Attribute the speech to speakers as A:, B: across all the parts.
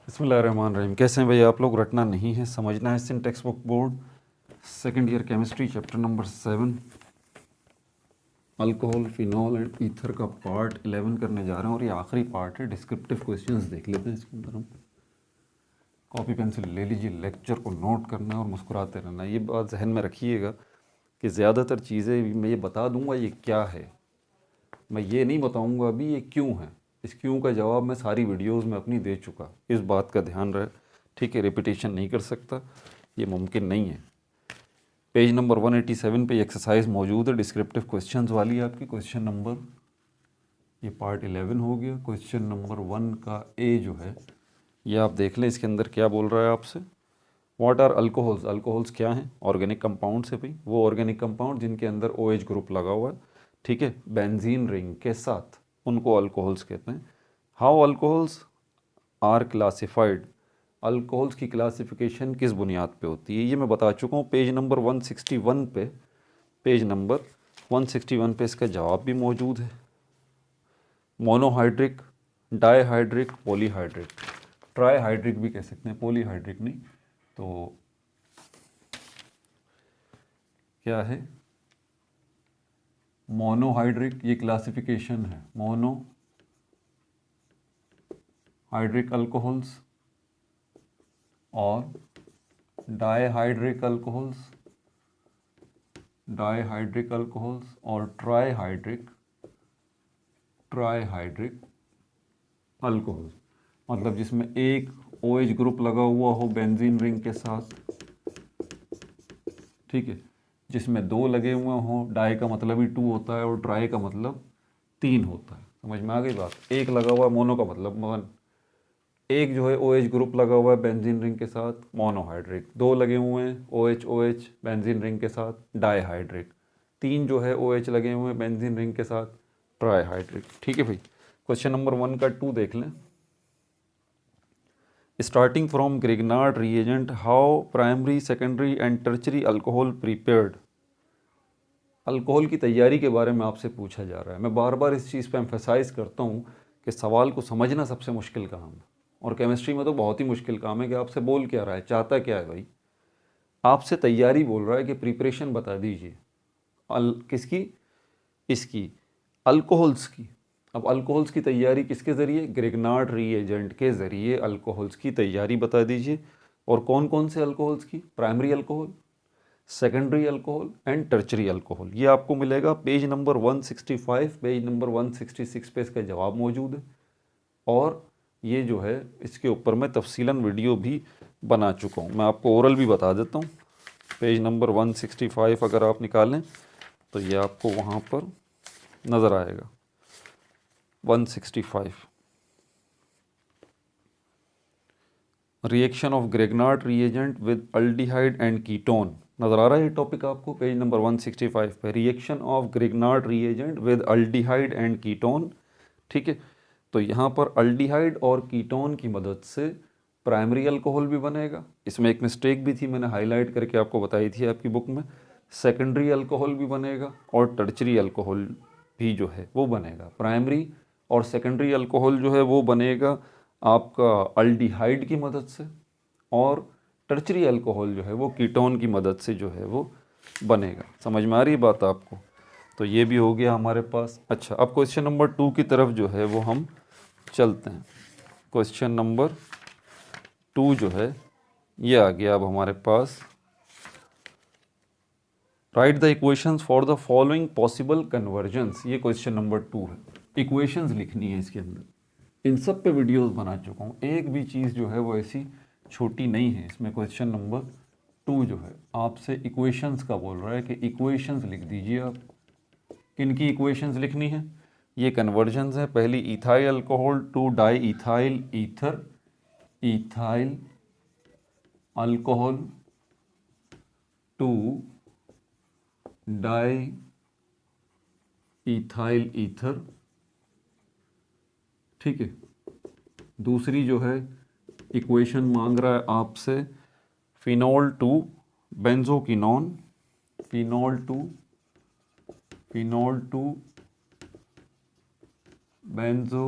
A: बिस्मिल्लाहिर्रहमानिर्रहीम। कैसे हैं भाई आप लोग? रटना नहीं है, समझना है। Singh text book board second year chemistry chapter number 7 alcohol phenol and ether का पार्ट 11 करने जा रहे हैं और ये आखिरी पार्ट है। डिस्क्रिप्टिव क्वेश्चंस देख लेते हैं इसके अंदर हम। कॉपी पेंसिल ले लीजिए, लेक्चर को नोट करना है और मुस्कुराते रहना है। ये बात जहन में रखिएगा कि ज़्यादातर चीज़ें मैं ये बता दूंगा ये क्या है, मैं ये नहीं बताऊंगा अभी ये क्यों है। इस क्यों का जवाब मैं सारी वीडियोस में अपनी दे चुका, इस बात का ध्यान रहे। ठीक है, रिपीटेशन नहीं कर सकता, ये मुमकिन नहीं है। पेज नंबर 187 पे एक्सरसाइज मौजूद है डिस्क्रिप्टिव क्वेश्चंस वाली आपकी। क्वेश्चन नंबर, ये पार्ट 11 हो गया। क्वेश्चन नंबर 1 का ए जो है ये आप देख लें, इसके अंदर क्या बोल रहा है आपसे। What are alcohols? अल्कोहल्स क्या हैं? ऑर्गेनिक कंपाउंड से भाई, वो ऑर्गेनिक कंपाउंड जिनके अंदर OH ग्रुप लगा हुआ है, ठीक है, बेंजीन रिंग के साथ, उनको अल्कोहल्स कहते हैं। How alcohols are classified? Alcohols की क्लासिफिकेशन किस बुनियाद पे होती है ये मैं बता चुका हूँ। पेज नंबर 161 पे, पेज नंबर 161 पे इसका जवाब भी मौजूद है। मोनोहाइड्रिक, डाईहाइड्रिक, पॉलीहाइड्रिक, ट्राईहाइड्रिक भी कह सकते हैं, पॉलीहाइड्रिक नहीं। तो क्या है? मोनोहाइड्रिक, ये क्लासिफिकेशन है। मोनोहाइड्रिक अल्कोहल्स और डाईहाइड्रिक अल्कोहल्स, डाईहाइड्रिक अल्कोहल्स और ट्राईहाइड्रिक अल्कोहल्स, मतलब जिसमें एक OH ग्रुप लगा हुआ हो बेंजीन रिंग के साथ, ठीक है, जिसमें दो लगे हुए हों। डाई का मतलब ही 2 होता है और ट्राई का मतलब 3 होता है। समझ में आ गई बात? एक लगा हुआ है, मोनो का मतलब 1। एक जो है OH ग्रुप लगा हुआ है बेंजीन रिंग के साथ, मोनोहाइड्रिक। दो लगे हुए हैं OH बेंजीन रिंग के साथ, डाईहाइड्रिक। 3 जो है OH लगे हुए हैं बेंजीन रिंग के साथ, ट्राईहाइड्रिक। ठीक है भाई। क्वेश्चन नंबर 1 का 2 देख लें। Starting from Grignard reagent, how primary, secondary and tertiary alcohol prepared? Alcohol की तैयारी के बारे में आपसे पूछा जा रहा है। मैं बार बार इस चीज़ पे एम्फेसाइज करता हूँ कि सवाल को समझना सबसे मुश्किल काम है, और केमिस्ट्री में तो बहुत ही मुश्किल काम है कि आपसे बोल क्या रहा है, चाहता क्या है भाई। आपसे तैयारी बोल रहा है कि प्रिपरेशन बता दीजिए। किसकी? इसकी, अल्कोहल्स की। अब अल्कोहल्स की तैयारी किसके ज़रिए? ग्रिग्नार्ड रिएजेंट के ज़रिए अल्कोहल्स की तैयारी बता दीजिए। और कौन कौन से अल्कोहल्स की? Primary alcohol, secondary alcohol and tertiary alcohol. ये आपको मिलेगा पेज नंबर 165, पेज नंबर 166 पे इसका जवाब मौजूद है। और ये जो है इसके ऊपर मैं तफसीलन वीडियो भी बना चुका हूँ। मैं आपको ओरल भी बता देता हूँ। पेज नंबर 165 अगर आप निकालें तो ये आपको वहाँ पर नज़र आएगा। 165, reaction of Grignard reagent with aldehyde and ketone. नज़र आ रहा है ये टॉपिक आपको पेज नंबर 165 पे, reaction of Grignard reagent with aldehyde and ketone. ठीक है, तो यहाँ पर अल्डिहाइड और कीटोन की मदद से प्राइमरी अल्कोहल भी बनेगा। इसमें एक मिस्टेक भी थी, मैंने हाईलाइट करके आपको बताई थी आपकी बुक में। सेकेंडरी अल्कोहल भी बनेगा और टर्चरी अल्कोहल भी जो है वो बनेगा। प्राइमरी और सेकेंडरी अल्कोहल जो है वो बनेगा आपका अल्डिहाइड की मदद से, और टर्चरी अल्कोहल जो है वो कीटोन की मदद से जो है वो बनेगा। समझ में आ रही है बात आपको? तो ये भी हो गया हमारे पास। अच्छा, अब क्वेश्चन नंबर 2 की तरफ जो है वो हम चलते हैं। क्वेश्चन नंबर 2 जो है ये आ गया अब हमारे पास। Write the equations for the following possible conversions. ये क्वेश्चन नंबर 2 है। इक्वेशंस लिखनी है इसके अंदर। इन सब पे वीडियोस बना चुका हूँ, एक भी चीज़ जो है वो ऐसी छोटी नहीं है इसमें। क्वेश्चन नंबर 2 जो है आपसे इक्वेशंस का बोल रहा है कि इक्वेशंस लिख दीजिए आप। किन की इक्वेशंस लिखनी है? ये कन्वर्जन्स है। पहली, ethyl alcohol to di ethyl ether, ethyl alcohol to di ethyl ether. ठीक है, दूसरी जो है इक्वेशन मांग रहा है आपसे phenol to benzoquinone, phenol to banjo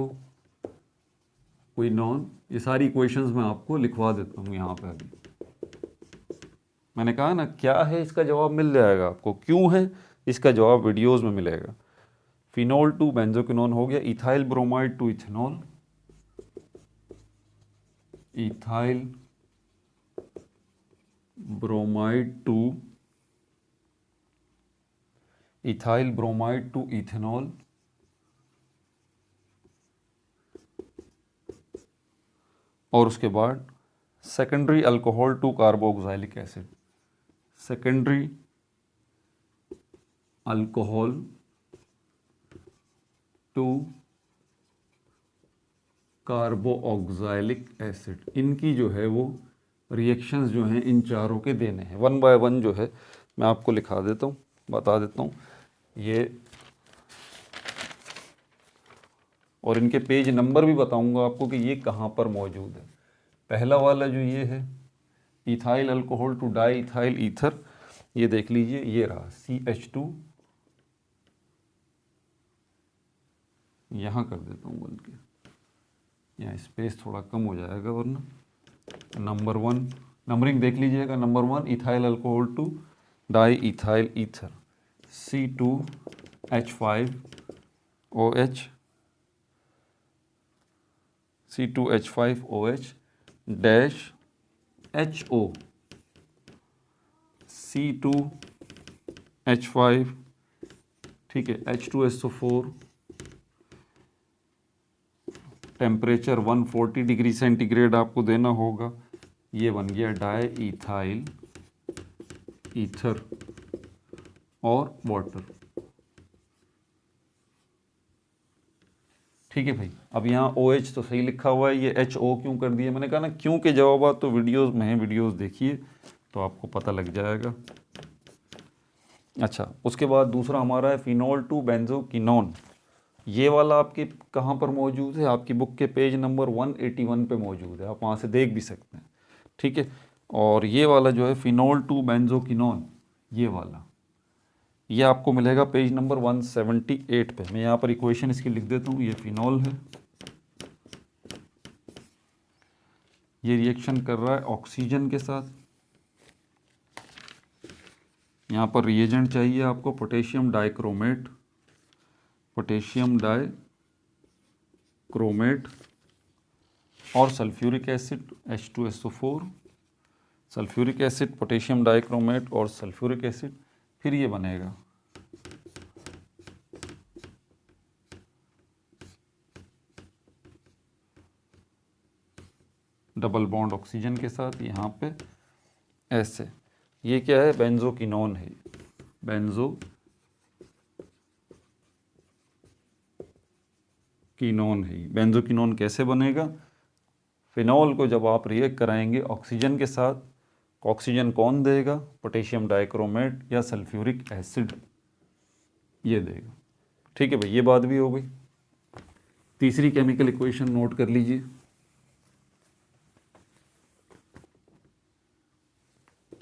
A: quinone, ये सारी इक्वेशंस मैं आपको लिखवा देता हूँ यहाँ पे। अभी मैंने कहा ना क्या है इसका जवाब मिल जाएगा आपको, क्यों है इसका जवाब वीडियोस में मिलेगा। फिनोल टू बेंजोक्विनोन हो गया, ethyl bromide to ethanol, ethyl bromide to ethanol, और उसके बाद secondary alcohol to carboxylic acid, secondary alcohol to carboxylic acid. इनकी जो है वो रिएक्शंस जो हैं इन चारों के देने हैं, 1 बाय 1 जो है मैं आपको लिखा देता हूँ, बता देता हूँ ये, और इनके पेज नंबर भी बताऊंगा आपको कि ये कहाँ पर मौजूद है। पहला वाला जो ये है ethyl alcohol to di ethyl ether, ये देख लीजिए, ये रहा CH2, यहाँ कर देता हूँ बल्कि यहाँ स्पेस थोड़ा कम हो जाएगा वरना। नंबर 1 नंबरिंग देख लीजिएगा, number 1 ethyl alcohol to di ethyl ether, C2H5OH, C2H5OH dash HO, C2H5, ठीक है, H2SO4, टेम्परेचर 140 डिग्री सेंटीग्रेड आपको देना होगा। ये बन गया डाई इथाइल ईथर और वाटर। ठीक है भाई, अब यहाँ OH तो सही लिखा हुआ है, ये HO क्यों कर दिया? मैंने कहा ना क्यों के जवाब तो वीडियोस में हैं, वीडियोस देखिए तो आपको पता लग जाएगा। अच्छा, उसके बाद दूसरा हमारा है फिनोल टू बेंजोक्विनोन। ये वाला आपके कहाँ पर मौजूद है? आपकी बुक के पेज नंबर 181 पे मौजूद है, आप वहाँ से देख भी सकते हैं। ठीक है, और ये वाला जो है फिनोल टू बेंजोक्विनोन, ये वाला ये आपको मिलेगा पेज नंबर 178 पे। मैं यहाँ पर इक्वेशन इसकी लिख देता हूँ। ये फिनोल है, ये रिएक्शन कर रहा है ऑक्सीजन के साथ। यहाँ पर रिएजेंट चाहिए आपको पोटेशियम डाइक्रोमेट, पोटेशियम डाइक्रोमेट और sulphuric acid H2SO4, sulphuric acid, potassium dichromate और सल्फ्यूरिक एसिड। फिर ये बनेगा डबल बॉन्ड ऑक्सीजन के साथ यहाँ पे ऐसे। ये क्या है? बेंजोक्विनोन है, बेंजोक्विनोन है। बेंजोक्विनोन कैसे बनेगा? फिनॉल को जब आप रिएक्ट कराएंगे ऑक्सीजन के साथ, ऑक्सीजन कौन देगा? पोटेशियम डाइक्रोमेट या सल्फ्यूरिक एसिड, ये देगा। ठीक है भाई, ये बात भी हो गई। तीसरी केमिकल इक्वेशन नोट कर लीजिए,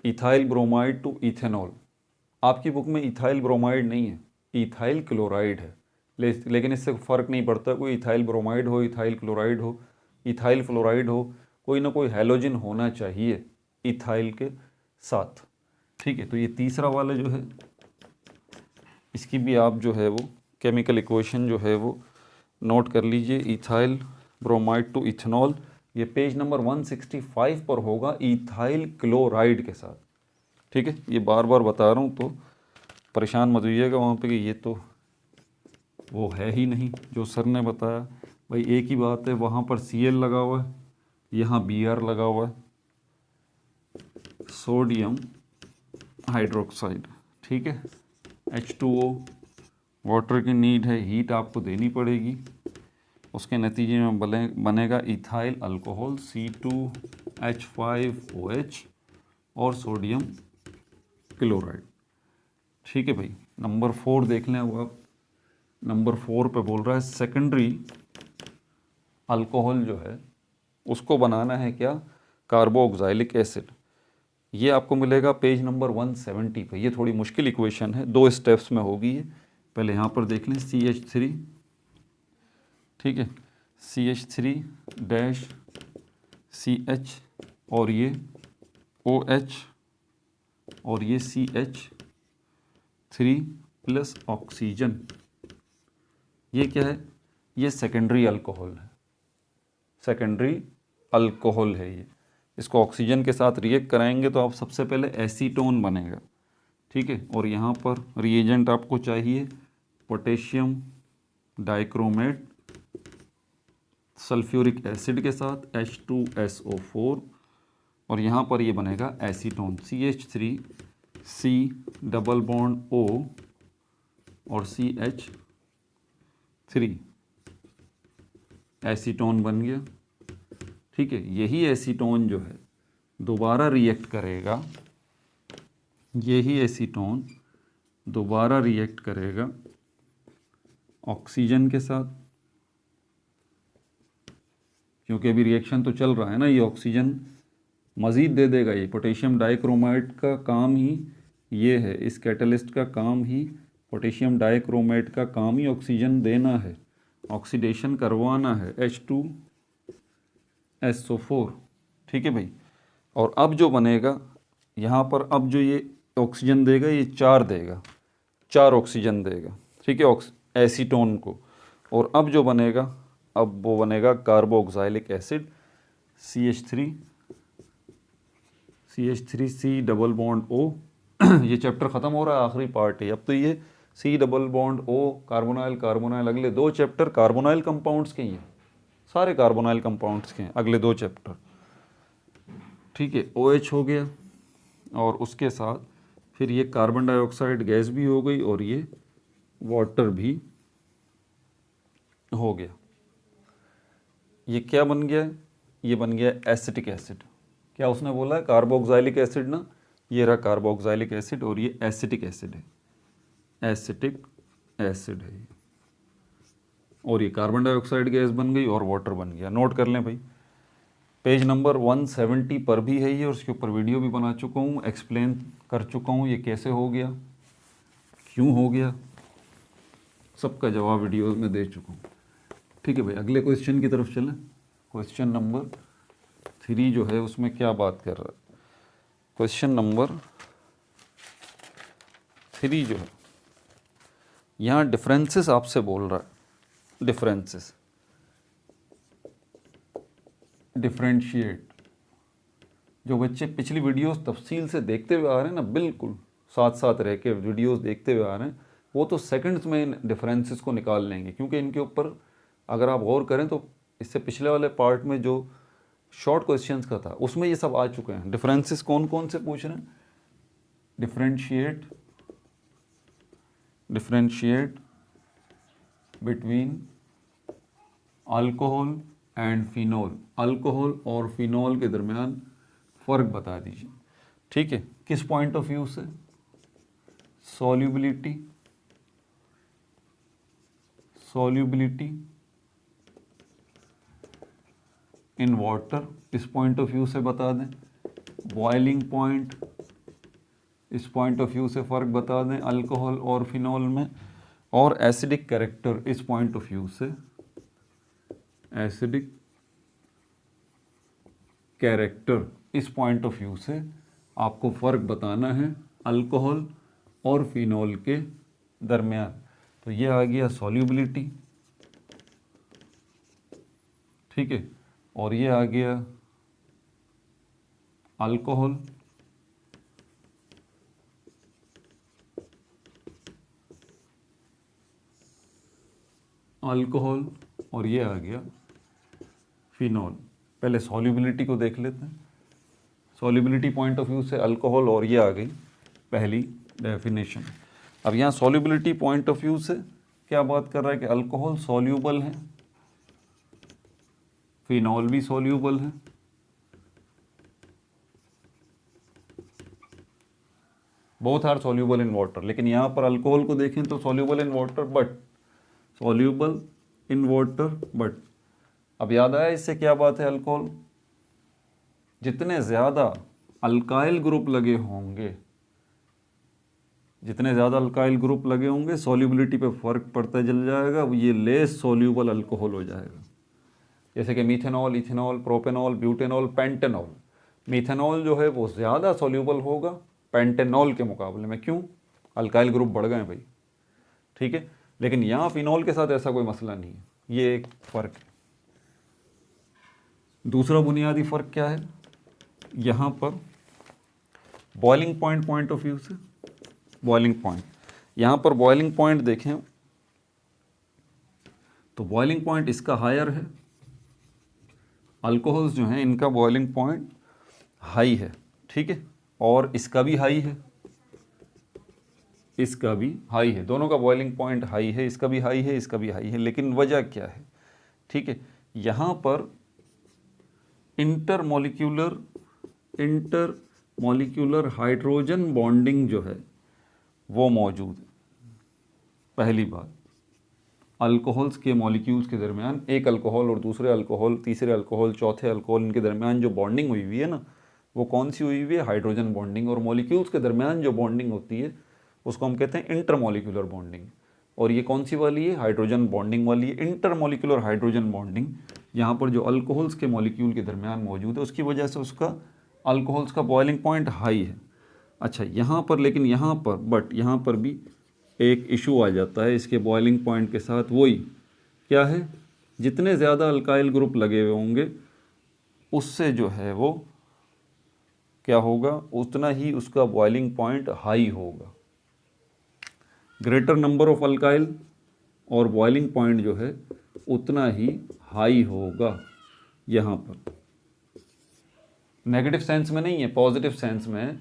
A: इथाइल ब्रोमाइड टू इथेनॉल। आपकी बुक में इथाइल ब्रोमाइड नहीं है, इथाइल क्लोराइड है, लेकिन इससे फ़र्क नहीं पड़ता, कोई इथाइल ब्रोमाइड हो, इथाइल क्लोराइड हो, इथाइल फ्लोराइड हो, कोई ना कोई हैलोजन होना चाहिए इथाइल के साथ। ठीक है, तो ये तीसरा वाला जो है इसकी भी आप जो है वो केमिकल इक्वेशन जो है वो नोट कर लीजिए, इथाइल ब्रोमाइड टू इथेनॉल। ये पेज नंबर 165 पर होगा इथाइल क्लोराइड के साथ। ठीक है, ये बार बार बता रहा हूँ तो परेशान मत होइएगा वहाँ पे कि ये तो वो है ही नहीं जो सर ने बताया। भाई एक ही बात है, वहाँ पर Cl लगा हुआ है, यहाँ Br लगा हुआ है, सोडियम हाइड्रोक्साइड। ठीक है, H2O, वाटर की नीड है, हीट आपको देनी पड़ेगी, उसके नतीजे में बनेगा इथाइल अल्कोहल C2H5OH और सोडियम क्लोराइड। ठीक है भाई, नंबर 4 देख लें। वो आप नंबर 4 पे बोल रहा है सेकेंडरी अल्कोहल जो है उसको बनाना है क्या? Carboxylic acid. ये आपको मिलेगा पेज नंबर 170 पे। ये थोड़ी मुश्किल इक्वेशन है, 2 स्टेप्स में होगी ये। पहले यहाँ पर देख लें CH3, ठीक है, CH3 डैश CH और ये OH और ये CH3 प्लस ऑक्सीजन, ये क्या है? ये सेकेंडरी अल्कोहल है, सेकेंडरी अल्कोहल है ये। इसको ऑक्सीजन के साथ रिएक्ट कराएंगे तो आप सबसे पहले एसीटोन बनेगा, ठीक है। और यहाँ पर रिएजेंट आपको चाहिए पोटेशियम डाइक्रोमेट सल्फ्यूरिक एसिड के साथ H2SO4 और यहाँ पर ये बनेगा acetone CH3 C double bond O और CH3 एसीटोन बन गया, ठीक है। यही एसीटोन जो है दोबारा रिएक्ट करेगा, यही एसीटोन दोबारा रिएक्ट करेगा ऑक्सीजन के साथ, क्योंकि अभी रिएक्शन तो चल रहा है ना, ये ऑक्सीजन मज़ीद दे देगा। ये पोटेशियम डाइक्रोमेट का काम ही ये है, इस कैटलिस्ट का काम ही, पोटेशियम डाइक्रोमेट का काम ही ऑक्सीजन देना है, ऑक्सीडेशन करवाना है H2SO4, ठीक है भाई। और अब जो बनेगा यहाँ पर, अब जो ये ऑक्सीजन देगा ये 4 देगा, 4 ऑक्सीजन देगा, ठीक है, एसीटोन को। और अब जो बनेगा, अब वो बनेगा carboxylic acid CH3C double bond O। ये चैप्टर ख़त्म हो रहा है, आखिरी पार्ट है अब तो। ये C double bond O carbonyl carbonyl, अगले 2 चैप्टर कार्बोनाइल कंपाउंड्स के ही हैं, सारे कार्बोनाइल कंपाउंड्स के हैं अगले 2 चैप्टर, ठीक है। OH हो गया और उसके साथ फिर ये कार्बन डाइऑक्साइड गैस भी हो गई और ये वाटर भी हो गया। ये क्या बन गया? ये बन गया एसिटिक एसिड। क्या उसने बोला है? कार्बोक्सिलिक एसिड ना, ये रहा कार्बोक्सिलिक एसिड और ये एसिटिक एसिड है, एसिटिक एसिड है ये। और ये कार्बन डाइऑक्साइड गैस बन गई और वाटर बन गया। नोट कर लें भाई, पेज नंबर 170 पर भी है ये, और उसके ऊपर वीडियो भी बना चुका हूँ, एक्सप्लेन कर चुका हूँ ये कैसे हो गया, क्यों हो गया, सबका जवाब वीडियो में दे चुका हूँ, ठीक है भाई। अगले क्वेश्चन की तरफ चलें। क्वेश्चन नंबर 3 जो है उसमें क्या बात कर रहा है? क्वेश्चन नंबर 3 जो है यहाँ डिफरेंसेस आपसे बोल रहा है, डिफरेंसेस, डिफरेंशिएट। जो बच्चे पिछली वीडियोस तफसील से देखते हुए आ रहे हैं ना, बिल्कुल साथ साथ रह के वीडियोस देखते हुए आ रहे हैं, वो तो सेकंड्स में इन डिफरेंसेस को निकाल लेंगे, क्योंकि इनके ऊपर अगर आप गौर करें तो इससे पिछले वाले पार्ट में जो शॉर्ट क्वेश्चंस का था उसमें ये सब आ चुके हैं। डिफरेंसेस कौन कौन से पूछ रहे हैं? Differentiate between alcohol and phenol, alcohol और फिनॉल के दरमियान फ़र्क बता दीजिए, ठीक है। किस पॉइंट ऑफ व्यू से? सॉल्युबिलिटी, सॉल्युबिलिटी इन वाटर, इस पॉइंट ऑफ व्यू से बता दें। बॉइलिंग पॉइंट, इस पॉइंट ऑफ व्यू से फ़र्क बता दें अल्कोहल और फिनॉल में। और एसिडिक कैरेक्टर, इस पॉइंट ऑफ व्यू से एसिडिक कैरेक्टर, इस पॉइंट ऑफ व्यू से आपको फ़र्क बताना है अल्कोहल और फिनॉल के दरमियान। तो ये आ गया सॉल्युबिलिटी, ठीक है, और ये आ गया अल्कोहल, अल्कोहल, और ये आ गया फिनॉल। पहले सॉल्युबिलिटी को देख लेते हैं। सॉल्युबिलिटी पॉइंट ऑफ व्यू से अल्कोहल, और ये आ गई पहली डेफिनेशन। अब यहाँ सॉल्युबिलिटी पॉइंट ऑफ व्यू से क्या बात कर रहा है कि अल्कोहल सॉल्यूबल है, फिनॉल भी सॉल्यूबल है, both are soluble in water. लेकिन यहाँ पर अल्कोहल को देखें तो soluble in water but, soluble in water but. अब याद आया इससे क्या बात है? अल्कोहल, जितने ज़्यादा अल्काइल ग्रुप लगे होंगे, जितने ज़्यादा अल्काइल ग्रुप लगे होंगे सॉल्युबिलिटी पे फ़र्क पड़ता चल जाएगा, ये लेस सॉल्यूबल अल्कोहल हो जाएगा। जैसे कि methanol, ethanol, propanol, butanol, pentanol. Methanol जो है वो ज़्यादा सॉल्यूबल होगा पेंटेनॉल के मुकाबले में। क्यों? अल्काइल ग्रुप बढ़ गए भाई, ठीक है। लेकिन यहाँ फिनॉल के साथ ऐसा कोई मसला नहीं है, ये एक फ़र्क है। दूसरा बुनियादी फ़र्क क्या है, यहाँ पर बॉइलिंग पॉइंट ऑफ व्यू से, बॉइलिंग पॉइंट, यहाँ पर बॉइलिंग पॉइंट देखें तो बॉइलिंग पॉइंट इसका हायर है, अल्कोहल्स जो हैं इनका बॉइलिंग पॉइंट हाई है, ठीक है, और इसका भी हाई है, इसका भी हाई है, दोनों का बॉइलिंग पॉइंट हाई है, इसका भी हाई है, इसका भी हाई है। लेकिन वजह क्या है, ठीक है, यहाँ पर इंटरमॉलिक्यूलर हाइड्रोजन बॉन्डिंग जो है वो मौजूद है। पहली बात, अल्कोहल्स के मॉलिक्यूल्स के दरमियान, एक अल्कोहल और दूसरे अल्कोहल, तीसरे अल्कोहल, चौथे अल्कोहल, इनके दरमियान जो बॉन्डिंग हुई हुई है ना, वो कौन सी हुई हुई है, हाइड्रोजन बॉन्डिंग। और मॉलिक्यूल्स के दरमियान जो बॉन्डिंग होती है उसको हम कहते हैं इंटरमॉलिक्यूलर बॉन्डिंग। और ये कौन सी वाली है, हाइड्रोजन बॉन्डिंग वाली है, इंटरमॉलिक्यूलर हाइड्रोजन बॉन्डिंग। यहाँ पर जो अल्कोहल्स के मॉलिक्यूल के दरमियान मौजूद है उसकी वजह से उसका अल्कोहल्स का बॉइलिंग पॉइंट हाई है। अच्छा, यहाँ पर लेकिन यहाँ पर भी एक इशू आ जाता है इसके बॉइलिंग पॉइंट के साथ, वही क्या है, जितने ज़्यादा अल्काइल ग्रुप लगे हुए होंगे उससे जो है वो क्या होगा, उतना ही उसका बॉइलिंग पॉइंट हाई होगा। ग्रेटर नंबर ऑफ अल्काइल और बॉइलिंग पॉइंट जो है उतना ही हाई होगा। यहाँ पर नेगेटिव सेंस में नहीं है, पॉजिटिव सेंस में है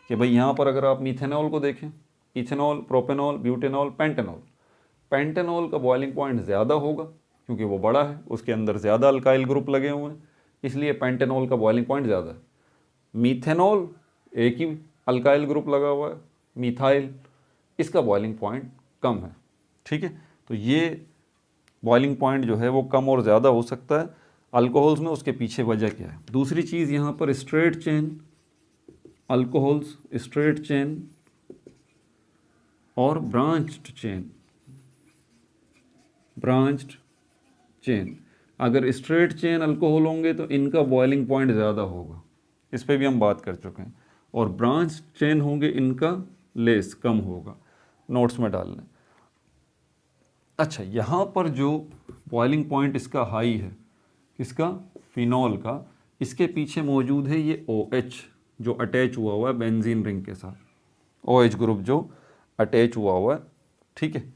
A: कि भाई यहाँ पर अगर आप मीथेनॉल को देखें, ethanol, propanol, butanol, pentanol, pentanol का बॉइलिंग पॉइंट ज़्यादा होगा क्योंकि वो बड़ा है, उसके अंदर ज़्यादा अल्काइल ग्रुप लगे हुए हैं, इसलिए पेंटेनॉल का बॉइलिंग पॉइंट ज़्यादा है। मीथेनॉल एक ही अल्काइल ग्रुप लगा हुआ है, मिथाइल, इसका बॉइलिंग पॉइंट कम है, ठीक है। तो ये बॉइलिंग पॉइंट जो है वो कम और ज़्यादा हो सकता है अल्कोहल्स में, उसके पीछे वजह क्या है। दूसरी चीज़ यहाँ पर straight chain alcohols, straight chain और ब्रांच्ड चेन। अगर स्ट्रेट चेन अल्कोहल होंगे तो इनका बॉइलिंग पॉइंट ज़्यादा होगा, इस पर भी हम बात कर चुके हैं, और ब्रांच चेन होंगे इनका लेस, कम होगा, नोट्स में डाल लें। अच्छा, यहाँ पर जो बॉइलिंग पॉइंट इसका हाई है, किसका, फिनॉल का, इसके पीछे मौजूद है ये OH जो अटैच हुआ है बेंजीन रिंग के साथ, OH ग्रुप जो अटैच हुआ है, ठीक है।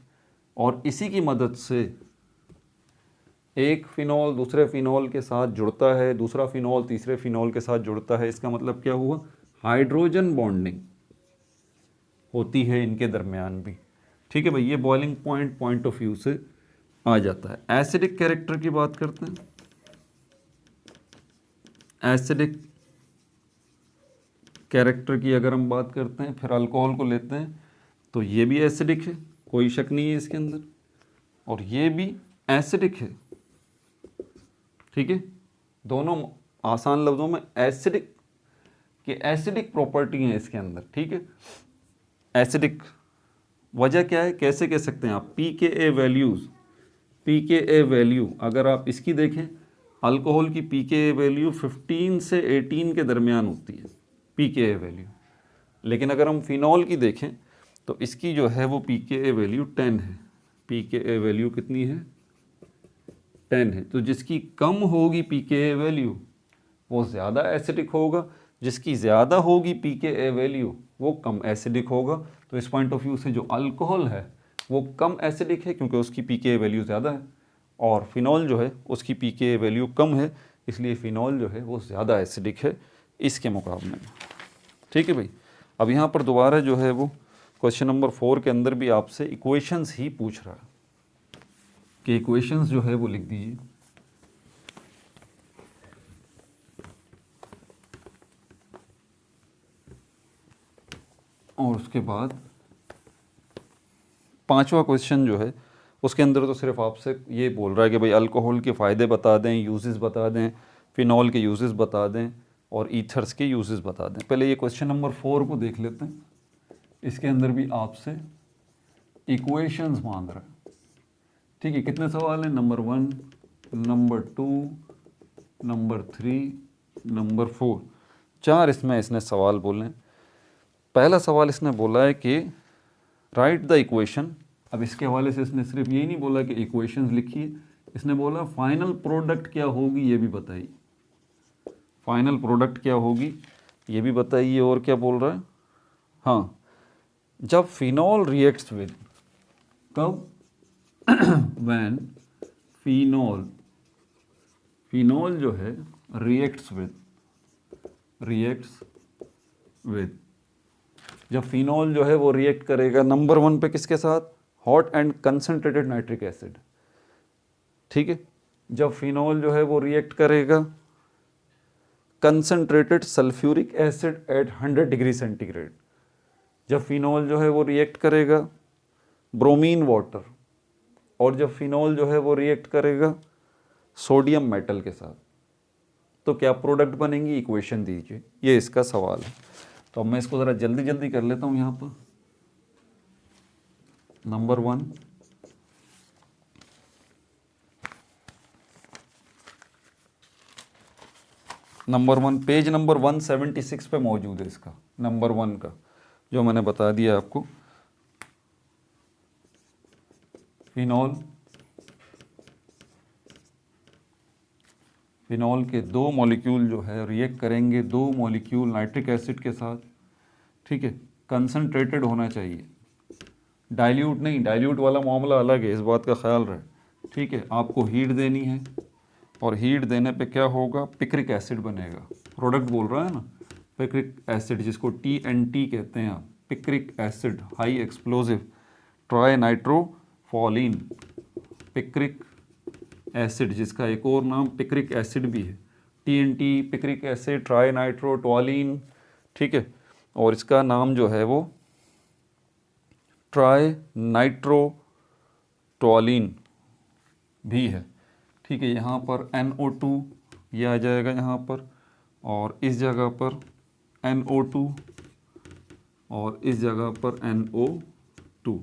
A: और इसी की मदद से एक फिनॉल दूसरे फिनॉल के साथ जुड़ता है, दूसरा फिनॉल तीसरे फिनॉल के साथ जुड़ता है। इसका मतलब क्या हुआ, हाइड्रोजन बॉन्डिंग होती है इनके दरमियान भी, ठीक है भाई। ये बॉइलिंग पॉइंट ऑफ व्यू से आ जाता है। एसिडिक कैरेक्टर की बात करते हैं, एसिडिक कैरेक्टर की अगर हम बात करते हैं, फिर अल्कोहल को लेते हैं तो ये भी एसिडिक है, कोई शक नहीं है इसके अंदर, और ये भी एसिडिक है, ठीक है। दोनों आसान लफ्ज़ों में एसिडिक के एसिडिक प्रॉपर्टी है इसके अंदर, ठीक है। एसिडिक वजह क्या है, कैसे कह सकते हैं आप, pKa वैल्यू अगर आप इसकी देखें, अल्कोहल की pKa वैल्यू 15 से 18 के दरमियान होती है pKa वैल्यू। लेकिन अगर हम फिनॉल की देखें तो इसकी जो है वो pKa वैल्यू 10 है, pKa वैल्यू कितनी है, 10 है। तो जिसकी कम होगी pKa वैल्यू वो ज़्यादा एसिडिक होगा, जिसकी ज़्यादा होगी pKa वैल्यू वो कम एसिडिक होगा। तो इस पॉइंट ऑफ व्यू से जो अल्कोहल है वो कम एसिडिक है क्योंकि उसकी pKa वैल्यू ज़्यादा है, और फिनॉल जो है उसकी pKa वैल्यू कम है, इसलिए फिनॉल जो है वो ज़्यादा एसिडिक है इसके मुकाबले में, ठीक है भाई। अब यहाँ पर दोबारा जो है वो क्वेश्चन नंबर 4 के अंदर भी आपसे इक्वेशंस ही पूछ रहा है कि इक्वेशंस जो है वो लिख दीजिए। और उसके बाद 5वां क्वेश्चन जो है उसके अंदर तो सिर्फ आपसे ये बोल रहा है कि भाई अल्कोहल के फ़ायदे बता दें, यूजेस बता दें, फिनॉल के यूजेस बता दें और ईथर्स के यूजेस बता दें। पहले ये क्वेश्चन नंबर 4 को देख लेते हैं। इसके अंदर भी आपसे इक्वेशंस मांग रहा है, ठीक है। कितने सवाल हैं, नंबर 1, नंबर 2, नंबर 3, नंबर 4, 4 इसमें इसने सवाल बोले। पहला सवाल इसने बोला है कि राइट द इक्वेशन। अब इसके हवाले से इसने सिर्फ यही नहीं बोला कि इक्वेशंस लिखिए, इसने बोला फाइनल प्रोडक्ट क्या होगी ये भी बताइए। फाइनल प्रोडक्ट क्या होगी ये भी बताइए। और क्या बोल रहा है, हाँ, जब फिनॉल रिएक्ट्स विद, कब, व्हेन फिनॉल, फिनॉल जो है रिएक्ट्स विद, जब फिनॉल जो है वो रिएक्ट करेगा नंबर 1 पे किसके साथ, hot and concentrated nitric acid. ठीक है, जब फिनॉल जो है वो रिएक्ट करेगा concentrated sulphuric acid at 100 degree centigrade, जब फिनॉल जो है वो रिएक्ट करेगा ब्रोमीन वाटर, और जब फिनॉल जो है वो रिएक्ट करेगा सोडियम मेटल के साथ, तो क्या प्रोडक्ट बनेंगी, इक्वेशन दीजिए। ये इसका सवाल है। तो अब मैं इसको ज़रा जल्दी जल्दी कर लेता हूँ यहाँ पर। नंबर 1, नंबर 1 पेज नंबर 176 पे मौजूद है इसका, नंबर 1 का जो मैंने बता दिया आपको। फिनॉल, फिनॉल के 2 मॉलिक्यूल जो है रिएक्ट करेंगे 2 मॉलिक्यूल नाइट्रिक एसिड के साथ। ठीक है, कंसनट्रेटेड होना चाहिए, डाइल्यूट नहीं, डाइल्यूट वाला मामला अलग है, इस बात का ख्याल रहे। ठीक है, आपको हीट देनी है और हीट देने पे क्या होगा, पिक्रिक एसिड बनेगा। प्रोडक्ट बोल रहा है ना, पिक्रिक एसिड, जिसको TNT कहते हैं आप, picric acid, high explosive trinitrophenol, picric acid, जिसका एक और नाम पिक्रिक एसिड भी है, TNT, picric acid, trinitrotoluene. ठीक है, और इसका नाम जो है वो ट्राई नाइट्रो टॉलीन भी है। ठीक है, यहाँ पर NO2 ये आ जाएगा यहाँ पर, और इस जगह पर NO2 और इस जगह पर NO2।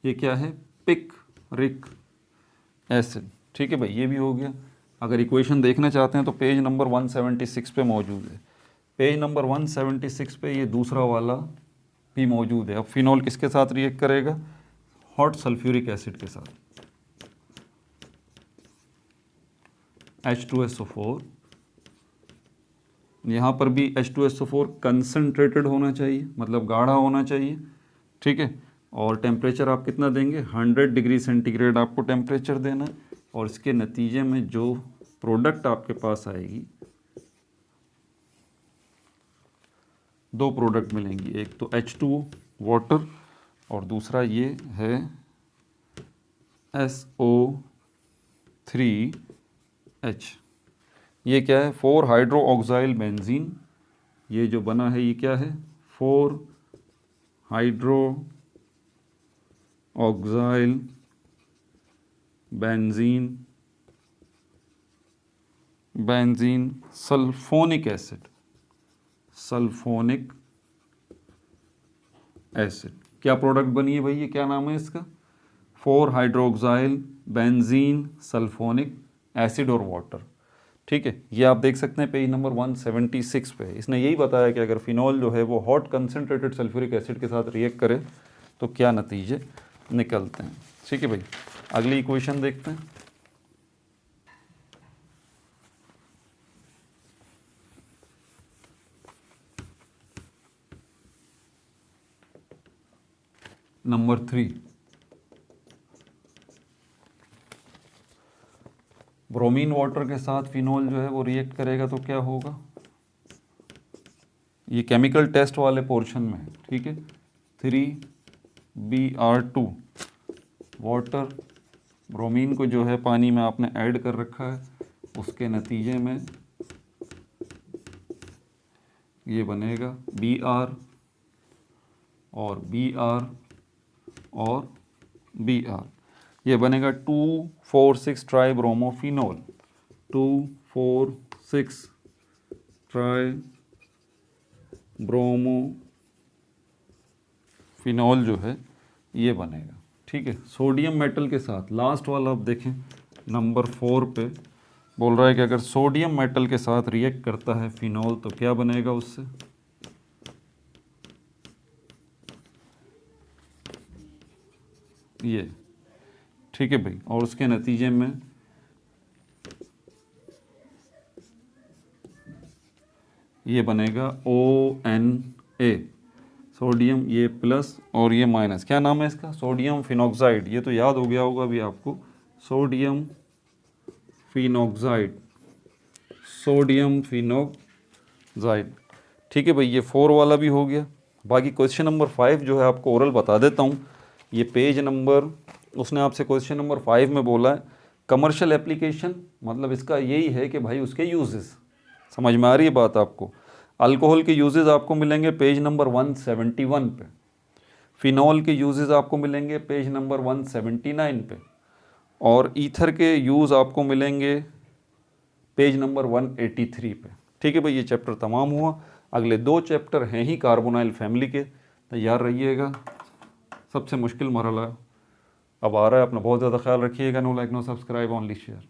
A: ये क्या है, पिक्रिक एसिड। ठीक है भाई, ये भी हो गया। अगर इक्वेशन देखना चाहते हैं तो पेज नंबर 176 पे मौजूद है। पेज नंबर 176 पे ये दूसरा वाला भी मौजूद है। अब फिनॉल किसके साथ रिएक्ट करेगा, हॉट सल्फ्यूरिक एसिड के साथ, H2SO4। यहाँ पर भी H2SO4 कंसनट्रेटेड होना चाहिए, मतलब गाढ़ा होना चाहिए। ठीक है, और टेम्परेचर आप कितना देंगे, 100 डिग्री सेंटीग्रेड आपको टेम्परेचर देना है। और इसके नतीजे में जो प्रोडक्ट आपके पास आएगी, 2 प्रोडक्ट मिलेंगी, एक तो H2O वाटर और दूसरा ये है SO3H। ये क्या है, 4 हाइड्रो ऑक्साइल बेंजीन। ये जो बना है ये क्या है, 4 hydroxyl benzene, benzene sulphonic acid, sulphonic acid. क्या प्रोडक्ट बनी है भाई, ये क्या नाम है इसका, 4 हाइड्रोक्साइल बेंजीन सल्फोनिक एसिड और वाटर। ठीक है, ये आप देख सकते हैं पेज नंबर 176 पे। इसने यही बताया कि अगर फिनॉल जो है वो हॉट कंसनट्रेटेड सल्फ्यूरिक एसिड के साथ रिएक्ट करे तो क्या नतीजे निकलते हैं। ठीक है भाई, अगली इक्वेशन देखते हैं। नंबर 3, ब्रोमीन वाटर के साथ फिनॉल जो है वो रिएक्ट करेगा तो क्या होगा, ये केमिकल टेस्ट वाले पोर्शन में है। ठीक है, 3Br2 वाटर, ब्रोमीन को जो है पानी में आपने ऐड कर रखा है, उसके नतीजे में ये बनेगा Br और Br और Br, ये बनेगा 2,4,6 ट्राई ब्रोमोफिनॉल, 2,4,6 ट्राई ब्रोमोफिनॉल जो है ये बनेगा। ठीक है, सोडियम मेटल के साथ लास्ट वाला आप देखें नंबर 4 पे, बोल रहा है कि अगर सोडियम मेटल के साथ रिएक्ट करता है फिनॉल तो क्या बनेगा उससे। ये ठीक है भाई, और उसके नतीजे में ये बनेगा ONA, सोडियम, ये प्लस और ये माइनस। क्या नाम है इसका? Sodium phenoxide. ये तो याद हो गया होगा अभी आपको, सोडियम फिनॉक्साइड, सोडियम फिनॉक्साइड। ठीक है भाई, ये 4 वाला भी हो गया। बाकी क्वेश्चन नंबर 5 जो है आपको ओरल बता देता हूँ। ये पेज नंबर, उसने आपसे क्वेश्चन नंबर 5 में बोला है कमर्शियल एप्लीकेशन, मतलब इसका यही है कि भाई उसके यूजेस। समझ में आ रही है बात आपको? अल्कोहल के यूजेस आपको मिलेंगे पेज नंबर 171 पे, फिनॉल के यूजेस आपको मिलेंगे पेज नंबर 179 पे, और ईथर के यूज़ आपको मिलेंगे पेज नंबर 183 पे। ठीक है भाई, ये चैप्टर तमाम हुआ। अगले 2 चैप्टर हैं ही कार्बोनाइल फैमिली के, तैयार रहिएगा। सबसे मुश्किल मरहला अब आ रहा है। अपना बहुत ज़्यादा ख्याल रखिएगा। No like no subscribe, only share.